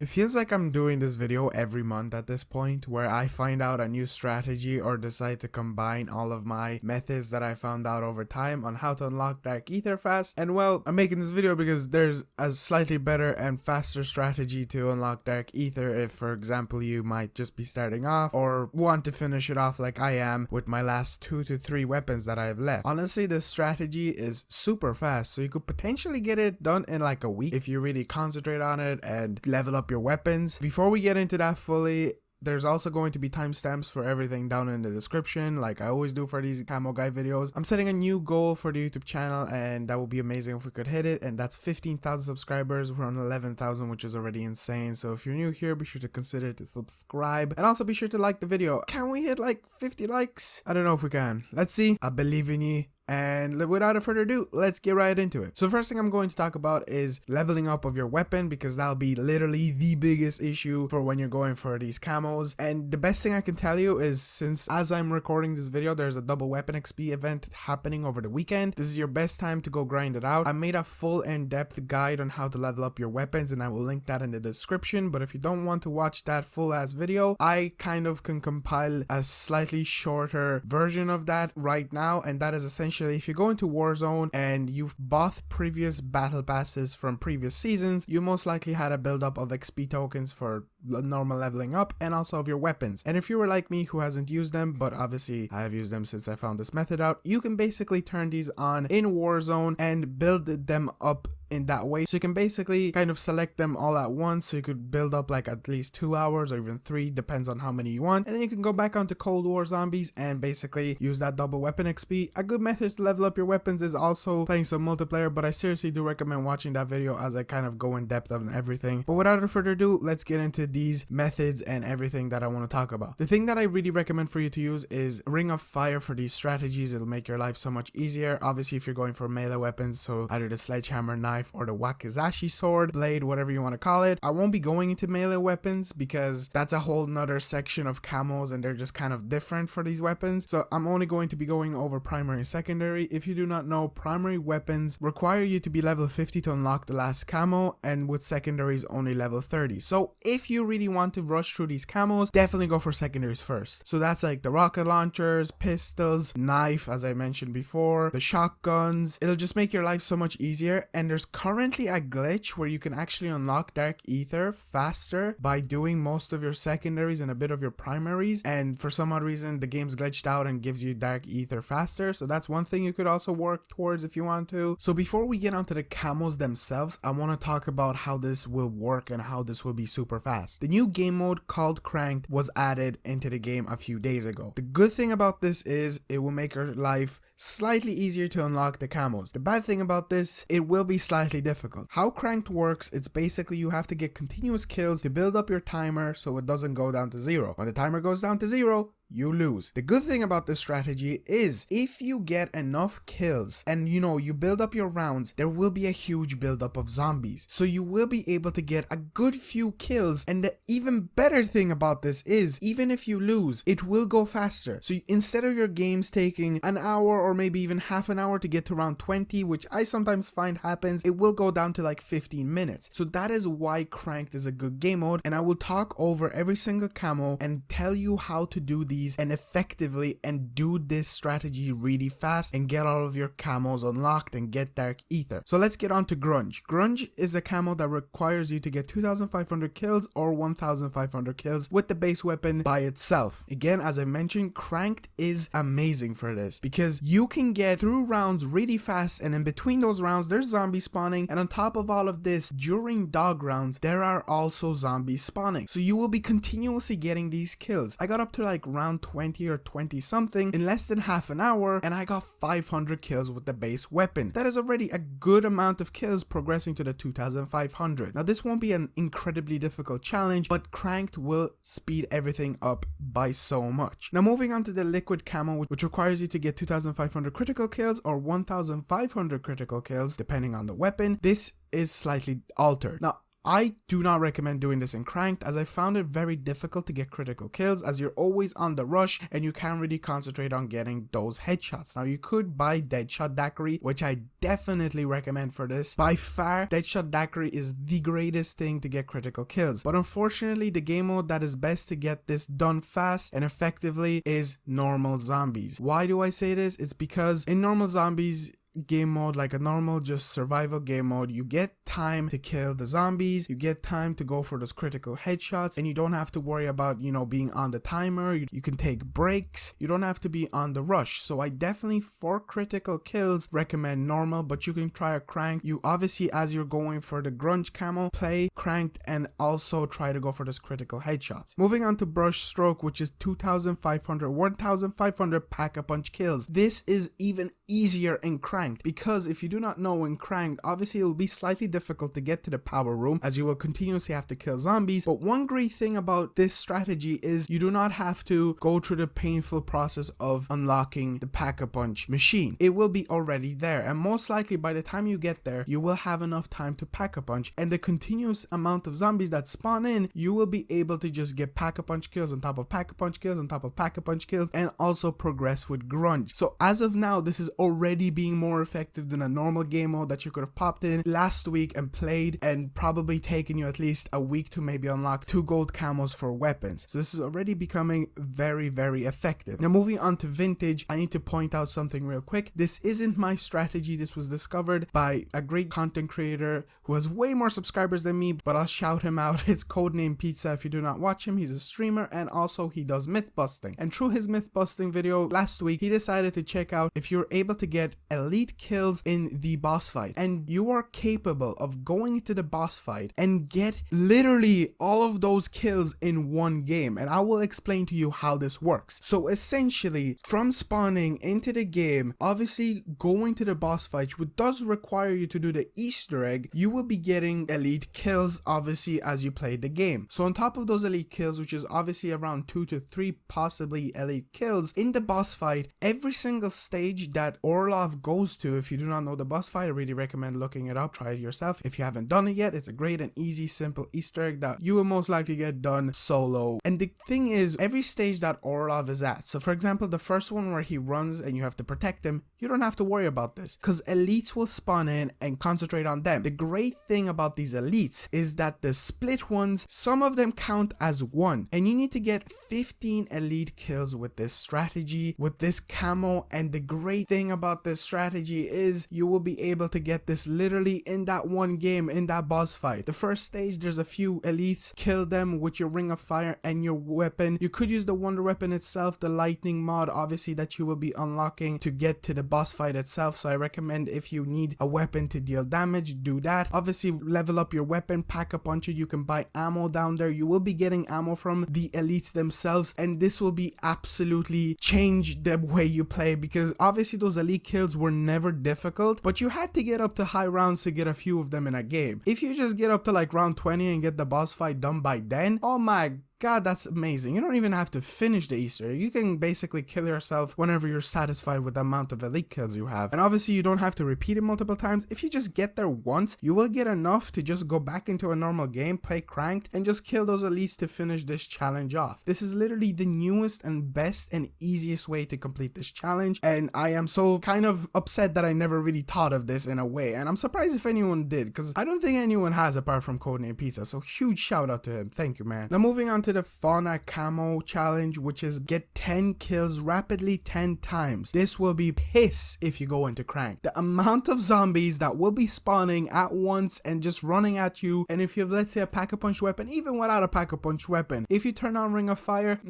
It feels like I'm doing this video every month at this point, where I find out a new strategy or decide to combine all of my methods that I found out over time on how to unlock Dark Aether fast. And well, I'm making this video because there's a slightly better and faster strategy to unlock Dark Aether if, for example, you might just be starting off or want to finish it off like I am with my last 2 to 3 weapons that I have left. Honestly, this strategy is super fast, so you could potentially get it done in like a week if you really concentrate on it and level up your weapons. Before we get into that fully, there's also going to be timestamps for everything down in the description, like I always do for these camo guy videos. I'm setting a new goal for the YouTube channel, and that would be amazing if we could hit it, and that's 15,000 subscribers. We're on 11,000, which is already insane. So if you're new here, be sure to consider to subscribe, and also be sure to like the video. Can we hit like 50 likes? I don't know if we can. Let's see. I believe in you. And without further ado, let's get right into it. So first thing I'm going to talk about is leveling up of your weapon, because that'll be literally the biggest issue for when you're going for these camos. And the best thing I can tell you is, since as I'm recording this video, there's a double weapon XP event happening over the weekend. This is your best time to go grind it out. I made a full in-depth guide on how to level up your weapons, and I will link that in the description. But if you don't want to watch that full ass video, I kind of can compile a slightly shorter version of that right now, and that is essentially, if you go into Warzone and you've bought previous battle passes from previous seasons, you most likely had a buildup of XP tokens for normal leveling up, and also of your weapons. And if you were like me who hasn't used them, but obviously I have used them since I found this method out, you can basically turn these on in Warzone and build them up in that way. So you can basically kind of select them all at once, so you could build up like at least 2 hours or even 3, depends on how many you want, and then you can go back onto Cold War zombies and basically use that double weapon XP. A good method to level up your weapons is also playing some multiplayer, but I seriously do recommend watching that video as I kind of go in depth on everything. But without further ado, let's get into these methods and everything that I want to talk about. The thing that I really recommend for you to use is Ring of Fire for these strategies. It'll make your life so much easier. Obviously, if you're going for melee weapons, so either the sledgehammer, knife, or the wakizashi sword, blade, whatever you want to call it. I won't be going into melee weapons because that's a whole nother section of camos, and they're just kind of different for these weapons. So I'm only going to be going over primary and secondary. If you do not know, primary weapons require you to be level 50 to unlock the last camo, and with secondaries only level 30. So if you really want to rush through these camos, definitely go for secondaries first. So that's like the rocket launchers, pistols, knife, as I mentioned before, the shotguns. It'll just make your life so much easier. And there's currently a glitch where you can actually unlock Dark Aether faster by doing most of your secondaries and a bit of your primaries, and for some odd reason the game's glitched out and gives you Dark Aether faster. So that's one thing you could also work towards if you want to. So before we get onto the camos themselves, I want to talk about how this will work and how this will be super fast. The new game mode called Cranked was added into the game a few days ago. The good thing about this is it will make your life slightly easier to unlock the camos. The bad thing about this, it will be slightly difficult. How Cranked works, it's basically you have to get continuous kills to build up your timer so it doesn't go down to 0. When the timer goes down to 0, you lose. The good thing about this strategy is if you get enough kills and you build up your rounds, there will be a huge buildup of zombies. So you will be able to get a good few kills, and the even better thing about this is even if you lose, it will go faster. So instead of your games taking an hour or maybe even half an hour to get to round 20, which I sometimes find happens, it will go down to like 15 minutes. So that is why Cranked is a good game mode, and I will talk over every single camo and tell you how to do these and effectively and do this strategy really fast and get all of your camos unlocked and get Dark Aether. So let's get on to Grunge. Grunge is a camo that requires you to get 2,500 kills or 1,500 kills with the base weapon by itself. Again, as I mentioned, Cranked is amazing for this because you can get through rounds really fast, and in between those rounds there's zombies spawning, and on top of all of this, during dog rounds there are also zombies spawning. So you will be continuously getting these kills. I got up to like round 20 or 20 something in less than half an hour, and I got 500 kills with the base weapon. That is already a good amount of kills, progressing to the 2,500. Now this won't be an incredibly difficult challenge, but Cranked will speed everything up by so much. Now moving on to the liquid camo, which requires you to get 2,500 critical kills or 1,500 critical kills depending on the weapon. This is slightly altered. Now I do not recommend doing this in Cranked, as I found it very difficult to get critical kills, as you're always on the rush and you can't really concentrate on getting those headshots. Now you could buy Deadshot Daiquiri, which I definitely recommend for this. By far, Deadshot Daiquiri is the greatest thing to get critical kills, but unfortunately the game mode that is best to get this done fast and effectively is normal zombies. Why do I say this? It's because in normal zombies game mode, like a normal just survival game mode, you get time to kill the zombies, you get time to go for those critical headshots, and you don't have to worry about, you know, being on the timer. You can take breaks, you don't have to be on the rush. So I definitely, for critical kills, recommend normal, but you can try a Cranked. You obviously, as you're going for the grunge camo, play Cranked and also try to go for those critical headshots. Moving on to brush stroke, which is 1500 pack-a-punch kills. This is even easier in Cranked, because if you do not know, in Cranked, obviously it will be slightly difficult to get to the power room, as you will continuously have to kill zombies. But one great thing about this strategy is you do not have to go through the painful process of unlocking the pack-a-punch machine. It will be already there, and most likely by the time you get there, you will have enough time to pack-a-punch, and the continuous amount of zombies that spawn in, you will be able to just get pack-a-punch kills on top of pack-a-punch kills on top of pack-a-punch kills, and also progress with grunge. So as of now, this is already being more effective than a normal game mode that you could have popped in last week and played, and probably taken you at least a week to maybe unlock 2 gold camos for weapons. So this is already becoming very, very effective. Now moving on to vintage, I need to point out something real quick. This isn't my strategy. This was discovered by a great content creator who has way more subscribers than me, but I'll shout him out. It's Codename Pizza. If you do not watch him, he's a streamer, and also he does myth busting. And through his myth busting video last week, he decided to check out if you're able to get elite kills in the boss fight, and you are capable of going into the boss fight and get literally all of those kills in one game, and I will explain to you how this works. So essentially, from spawning into the game, obviously going to the boss fight, which does require you to do the Easter egg, you will be getting elite kills obviously as you play the game. So on top of those elite kills, which is obviously around 2 to 3 possibly elite kills in the boss fight, every single stage that Orlov goes to, if you do not know the boss fight, I really recommend looking it up. Try it yourself if you haven't done it yet. It's a great and easy, simple Easter egg that you will most likely get done solo. And the thing is, every stage that Orlov is at, so for example, the first one where he runs and you have to protect him, you don't have to worry about this, because elites will spawn in and concentrate on them. The great thing about these elites is that the split ones, some of them count as one, and you need to get 15 elite kills with this strategy, with this camo. And the great thing about this strategy is you will be able to get this literally in that one game, in that boss fight. The first stage, there's a few elites, kill them with your ring of fire and your weapon. You could use the wonder weapon itself, the lightning mod, obviously, that you will be unlocking to get to the boss fight itself. So I recommend, if you need a weapon to deal damage, do that. Obviously level up your weapon, pack a punch it. You can buy ammo down there. You will be getting ammo from the elites themselves, and this will be absolutely change the way you play, because obviously those elite kills were never difficult, but you had to get up to high rounds to get a few of them in a game. If you just get up to like round 20 and get the boss fight done by then, oh my God, that's amazing. You don't even have to finish the Easter egg. You can basically kill yourself whenever you're satisfied with the amount of elite kills you have. And obviously you don't have to repeat it multiple times. If you just get there once, you will get enough to just go back into a normal game, play Cranked, and just kill those elites to finish this challenge off. This is literally the newest and best and easiest way to complete this challenge, and I am so kind of upset that I never really thought of this in a way, and I'm surprised if anyone did, because I don't think anyone has apart from Codename Pizza. So huge shout out to him. Thank you, man. Now moving on to the Fauna Camo challenge, which is get 10 kills rapidly 10 times. This will be piss if you go into Crank. The amount of zombies that will be spawning at once and just running at you, and if you have, let's say, a pack-a-punch weapon, even without a pack-a-punch weapon, if you turn on Ring of Fire,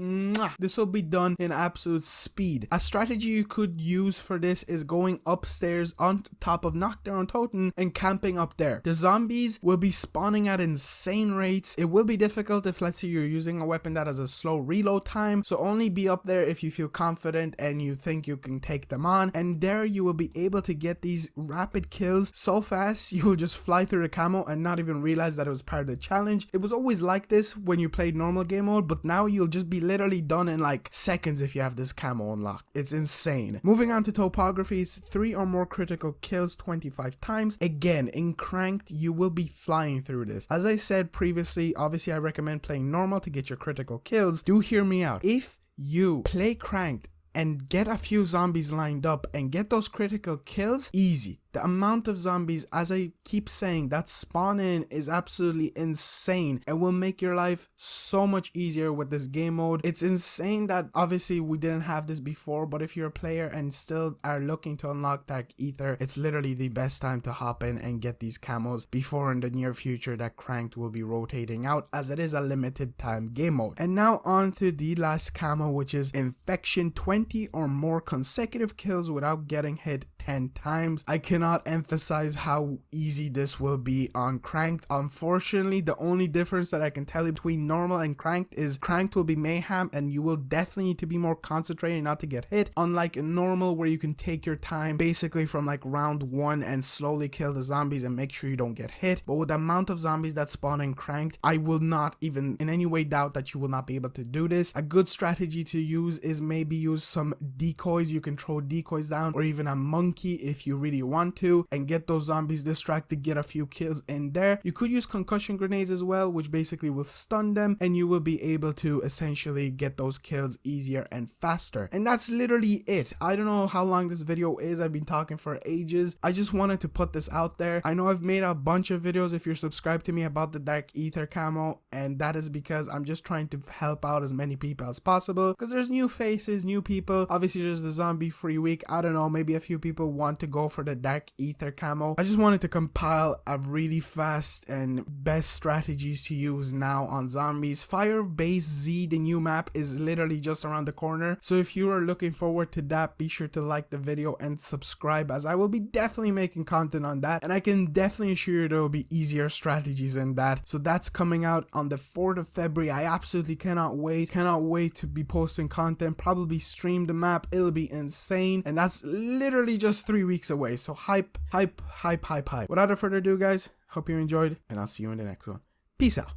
this will be done in absolute speed. A strategy you could use for this is going upstairs on top of Knockdown Totem and camping up there. The zombies will be spawning at insane rates. It will be difficult if, let's say, you're using using a weapon that has a slow reload time, so only be up there if you feel confident and you think you can take them on, and there you will be able to get these rapid kills so fast you will just fly through the camo and not even realize that it was part of the challenge. It was always like this when you played normal game mode, but now you'll just be literally done in like seconds if you have this camo unlocked. It's insane. Moving on to topographies, 3 or more critical kills 25 times. Again, in cranked you will be flying through this. As I said previously, obviously I recommend playing normal to get your critical kills. Do hear me out. If you play cranked and get a few zombies lined up and get those critical kills, easy. The amount of zombies, as I keep saying, that spawn in is absolutely insane and will make your life so much easier with this game mode. It's insane that obviously we didn't have this before, but if you're a player and still are looking to unlock Dark Aether, it's literally the best time to hop in and get these camos before in the near future that cranked will be rotating out, as it is a limited time game mode. And now on to the last camo, which is Infection, 20 or more consecutive kills without getting hit 10 times. I cannot emphasize how easy this will be on cranked. Unfortunately, the only difference that I can tell you between normal and cranked is cranked will be mayhem and you will definitely need to be more concentrated not to get hit, unlike in normal where you can take your time basically from like round 1 and slowly kill the zombies and make sure you don't get hit. But with the amount of zombies that spawn in cranked, I will not even in any way doubt that you will not be able to do this. A good strategy to use is maybe use some decoys. You can throw decoys down, or even a monkey if you really want to, and get those zombies distracted, get a few kills in there. You could use concussion grenades as well, which basically will stun them, and you will be able to essentially get those kills easier and faster. And that's literally it. I don't know how long this video is. I've been talking for ages. I just wanted to put this out there. I know I've made a bunch of videos if you're subscribed to me about the Dark Aether camo, and that is because I'm just trying to help out as many people as possible, because there's new faces, new people. Obviously there's the zombie free week. I don't know, maybe a few people want to go for the Dark Aether camo. I just wanted to compile a really fast and best strategies to use now on zombies. Firebase Z, the new map, is literally just around the corner, so if you are looking forward to that, be sure to like the video and subscribe, as I will be definitely making content on that, and I can definitely assure you there will be easier strategies in that. So that's coming out on the 4th of February. I absolutely cannot wait to be posting content, probably stream the map. It'll be insane, and that's literally just 3 weeks away, so hype. Without further ado guys, hope you enjoyed, and I'll see you in the next one. Peace out.